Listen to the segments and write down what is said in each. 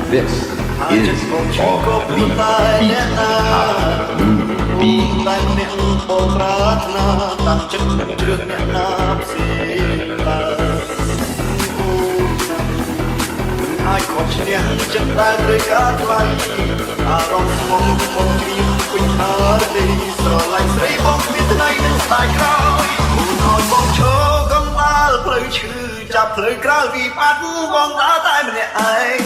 This is Bomb Leap Beat Beat តែអ្នកបងប្រាថ្នាតាំងចិត្តជ្រឹកអ្នកណាផ្សេងអាចខុសឈ្នះចិត្តដែលព្រៃការថ្លៃអារម្មណ៍មកមកជ្រាបពេញហារីស្រឡាញ់ស្រីបងគ្មានថ្ងៃនឹងស្ដាយក្រោយឲ្យបងឈរកំដាលផ្លូវឈឺចាប់ផ្លូវក្រៅវិបត្តិបងដើរតែម្នាក់ឯង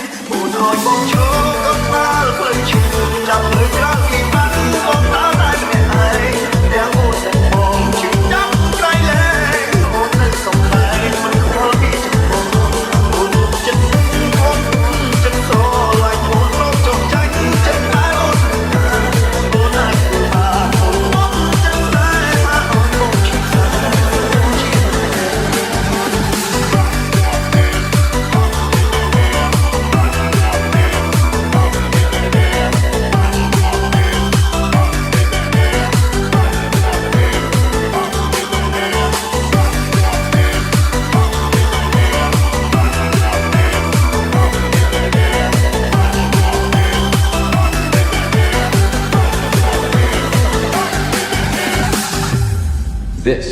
ឲ្យបងឈរកំដាលផ្លូវឈឺចាប់ផ្លូវក្រៅវិបត្តិបងដើរតែម្នាក់ឯងទាំងអូនទាំងបងជឿចាប់ក្រៃលែងអូននឹងសំខែមិនខ្វល់ពីចំពោះអូនចិត្តអូនចិត្តស្រឡាញ់អូនរកចង់ចាញ់ចិត្តតែអូនអូនអាចបានអូនមកចិត្តតែអូនមកជឿ This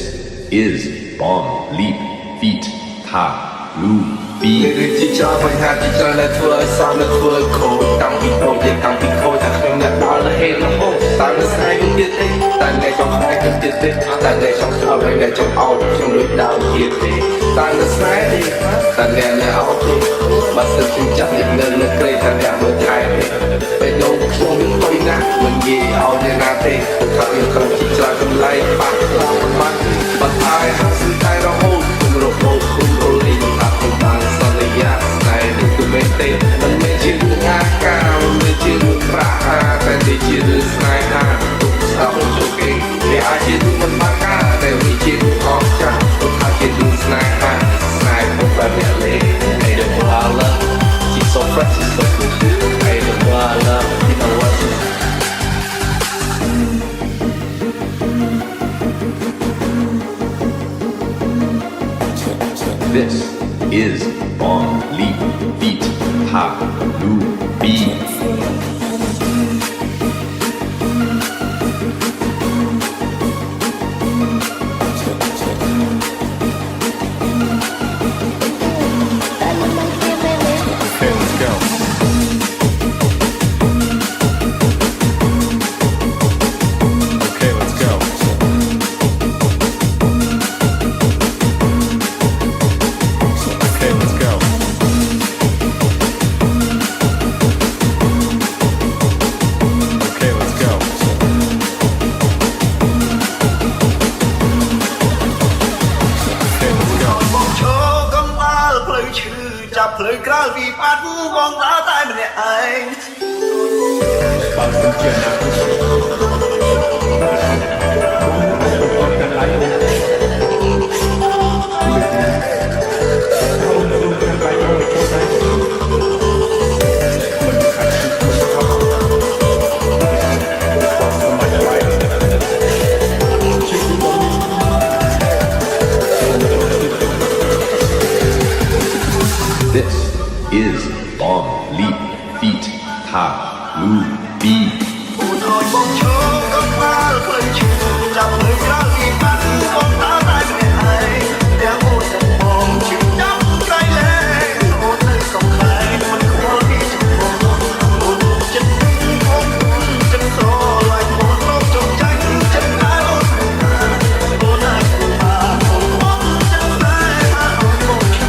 is Bomb Leap Feet Ta Lu Beat ជាច្រើនបញ្ហាជាច្រើនដែលធ្វើឲ្យសោកและធ្វើឲ្យខូចតាំងពីប្រុសយើងតាំងពីខូចតែខ្ញុំអ្នកដល់លើហេតុរហូតតែមិនស្អែកទៀតទេតែអ្នកចង់ខ្លាចខ្ញុំទៀតទេតែអ្នកចង់ស្អប់ហើយអ្នកចង់អោបខ្ញុំដូចដើមទៀតទេតែមិនស្អែកទេតែអ្នកអោបទេបើសិនខ្ញុំចាប់អ្នកនៅក្រេតែអ្នកមើលថែទេពេលនោះខ្ញុំមានលុយណាស់មិននិយាយឲ្យអ្នកណាទេថាខ្ញុំខំជាច្រើនកន្លែងបាក់ខ្លាំងមិនបានបើថាឲ្យហាក់ស្តែរហូតខ្ញុំរហូតខ្ញុំរលីងថាខ្ញុំបានសន្យាស្នេហ៍នឹងគឺមែនទេមិនមែនជារឿងអាការមិនមែនជារឿងប្រាក់តែជារឿងស្នេហាទុកស្ដាប់ជោគគេវាអាចជារឿងមិនបានការតែវាជារឿងអស្ចារ្យទុកថាជារឿងស្នេហាស្នេហ៍ខ្ញុំបែបនេះលេHey the boy I love she's so fresh she's so cool Hey the boy I love you know what This is Bomb Leap Feet Ta Lu Beatចាប់ផ្លូវក្រៅវិបត្តិបងដើរតែម្នាក់ឯងបើមិនជាណាThis is Bomb Leap Feet Ta Lu Beat អូនឲ្យបងឈរកំដាលផ្លូវឈឺចាប់ផ្លូវក្រៅវិបត្តិបងដើរតែម្នាក់ឯងទាំងអូនទាំងបងជឿចាប់ក្រៃលែងអូននៅសំខែមិនខ្វល់ពីចំពោះអូនចិត្តអូនចិត្តស្រឡាញ់អូនរកចង់ចាញ់ចិត្តតែអូនអូនអាចបានអូនមកចិត្តតែអូនមកជឿ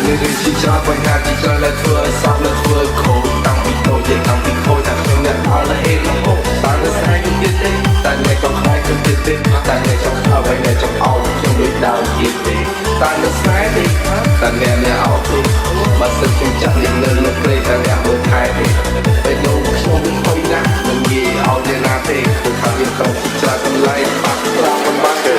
នេះជាច្រើនបញ្ហាជាច្រើនដែលធ្វើឲ្យសោកและធ្វើឲ្យខូចតាំងពីខូចយើងតាំងពីខូចតែខ្ញុំអ្នកដល់លើហេតុរហូតតែមិនស្អែកទៀតទេតែអ្នកចង់ខ្លាចខ្ញុំទៀតទេតែអ្នកចង់ស្អប់ហើយអ្នកចង់អោបខ្ញុំដូចដើមទៀតទេតែមិនស្អែកទេតែអ្នកអោបទេបើសិនខ្ញុំចាប់អ្នកនៅក្រេតែអ្នកមើលថែទេពេលនោះខ្ញុំមានលុយណាស់មិននិយាយឲ្យអ្នកណាទេគឺថាខ្ញុំខំជាច្រើនកន្លែងបាក់ខ្លាំងមិនបានទេ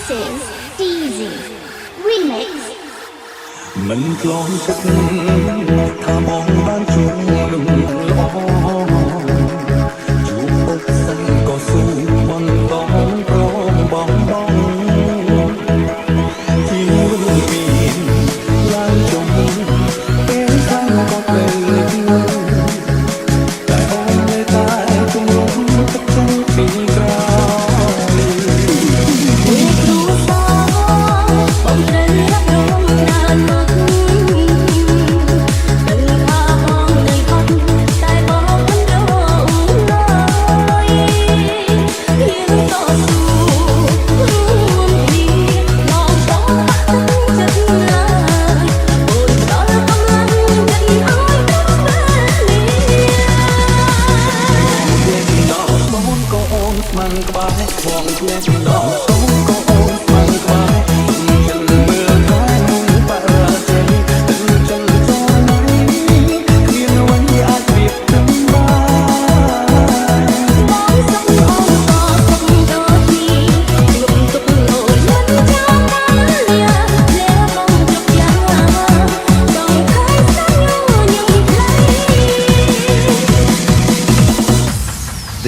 This is Deezy Remix មិនក្លងចិត្តថាបងបានជួបនឹងល្អជួបពុកសិនក៏ស៊ូបន្តប្រងបងជីវិតមានឡើងចុះពេលខាងក៏ពេលតែអូននៅតែគំរំទឹកចិត្តពីក្រោយបងត្រូវรับរងណានមក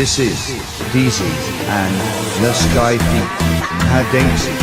This is Deezy and The Sky Feet Hadengsi.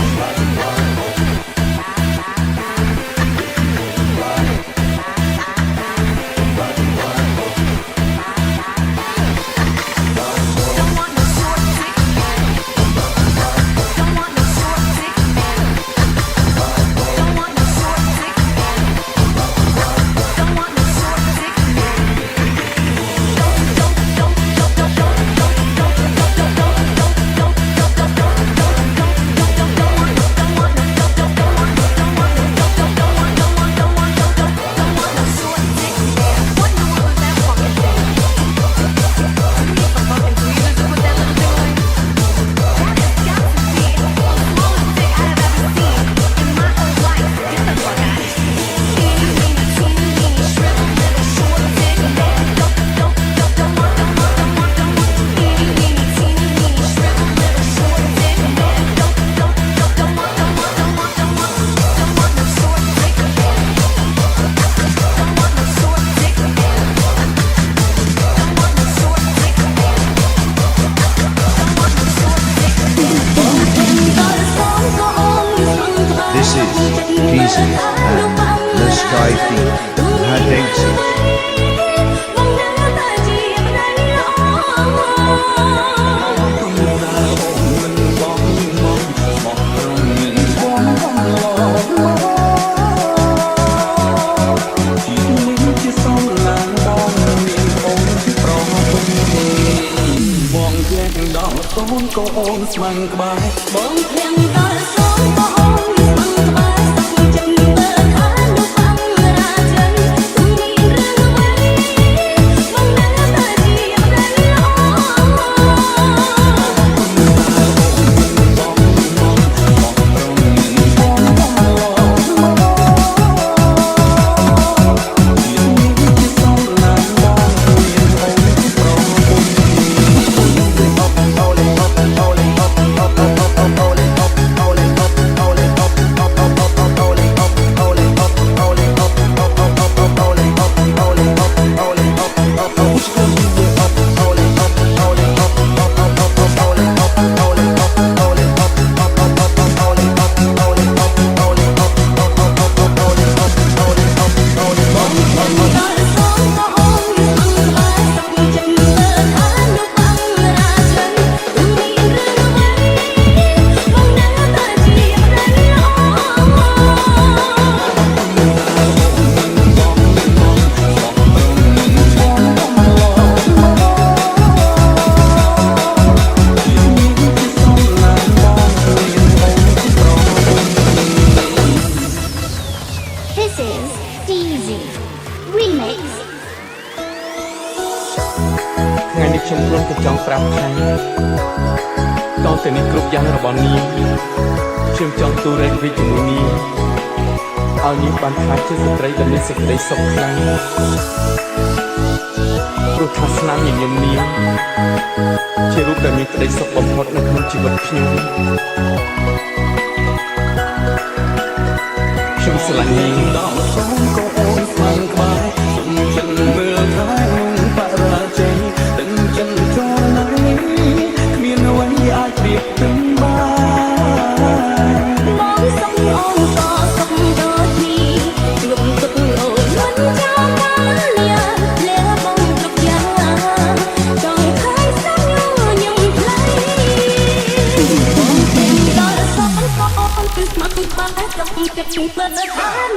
This is Deezy and The Sky Feet Hadengsi. បងក៏អូនស្មឹងក្បែរបងឃ្លាំងដល់សងក៏អូនស្មឹងក្បែរចិត្តមើលខាងនោះបាំងរាចិនមានរឿងអ្វីបងនៅតែជាប្តីល្អថ្ងៃនេះខ្ញុំព្រមតែចង់ប្រាប់ថាតទៅនេះគ្រប់យ៉ាងរបស់នាងខ្ញុំចង់ទូរែកវិជាមួយនាងឲ្យនាងបានខ្លាចជាស្ត្រីដែលមានសេចក្តីសុខខ្លាំងព្រោះថាស្នាមញញឹមនាងជារូបដែលមានក្តីសុខបំផុតនៅក្នុងជីវិតខ្ញុំ ស្រឡាញ់ដល់សូមកូនស្មាំក្បែរសុំចិនមើលថែក្នុងបរាជ័យទាំងចិនចូលណៃគ្មានអ្វីអាចប្រៀបពេញបានបងសុំអូនក៏សុំដូចនេះខ្ញុំទុកអូនមិនចោលបានលាលែបងគ្រប់យ៉ាងចង់ឃើញស្នាមញញឹមផ្លៃបងពេញដល់សុំក៏អូនគឺស្មាត់បាក់កំចិត្តពិតថា